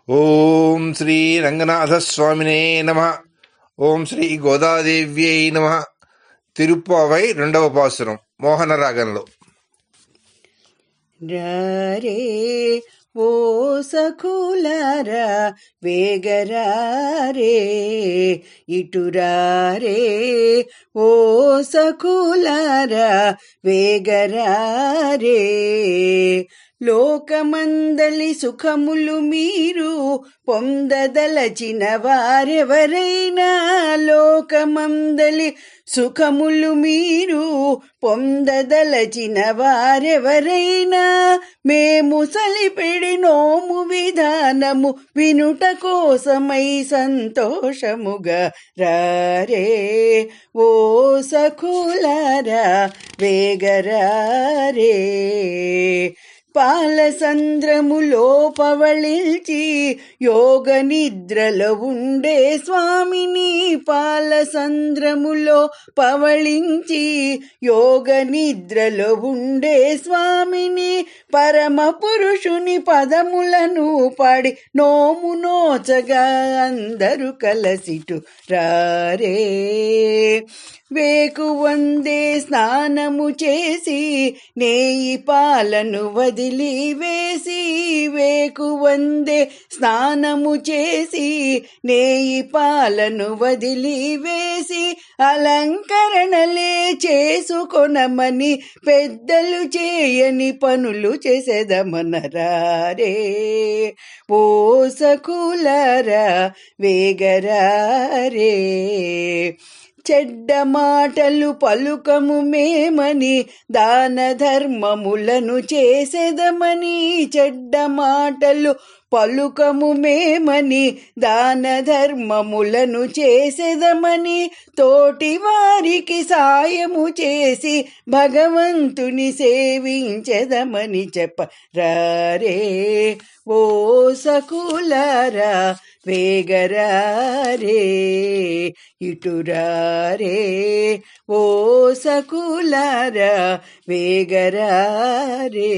ఓం శ్రీ రంగనాథస్వామినే నమః. ఓం శ్రీ గోదాదేవ్యై నమః. తిరుప్పావై 2వ పాసురం మోహన రాగంలో. రారే ఓ సఖులారా వేగరారే, ఇటురారే ఓ సఖులారా వేగరారే. లోకమందలి సుఖములు మీరు పొందదలచిన వారెవరైనా, లోకమందలి సుఖములు మీరు పొందదలచిన వారెవరైనా, మేము సలిపెడి నోము విధానము వినుట కోసమై సంతోషముగా రారే ఓ సఖులారా వేగరారే. పాలసంద్రములో పవళించి యోగ నిద్రలో ఉండే స్వామిని, పాలసంద్రములో పవళించి యోగ నిద్రలో ఉండే స్వామిని, పరమ పురుషుని పదములను పాడి నోము నోచగా అందరూ కలసిటు రారే. వేకువందే స్నానము చేసి నేయి పాలను వదిలి వేసి, వేకువందే స్నానము చేసి నేయి పాలను వదిలి వేసి, అలంకరణలే చేసుకొనమని పెద్దలు చేయని పనులు చేసేదమనరారే ఓ సఖులారా వేగరారే. చెడ్డ మాటలు పలుకము మేమని దాన ధర్మములను చేసేదమని, చెడ్డ మాటలు పలుకము మేమని దాన ధర్మములను చేసేదమని, తోటి వారికి సాయము చేసి భగవంతుని సేవించెదమని చెప్పరారే ఓ సఖులారా వేగరారే, ఇటురారే ఓ సఖులారా వేగరారే.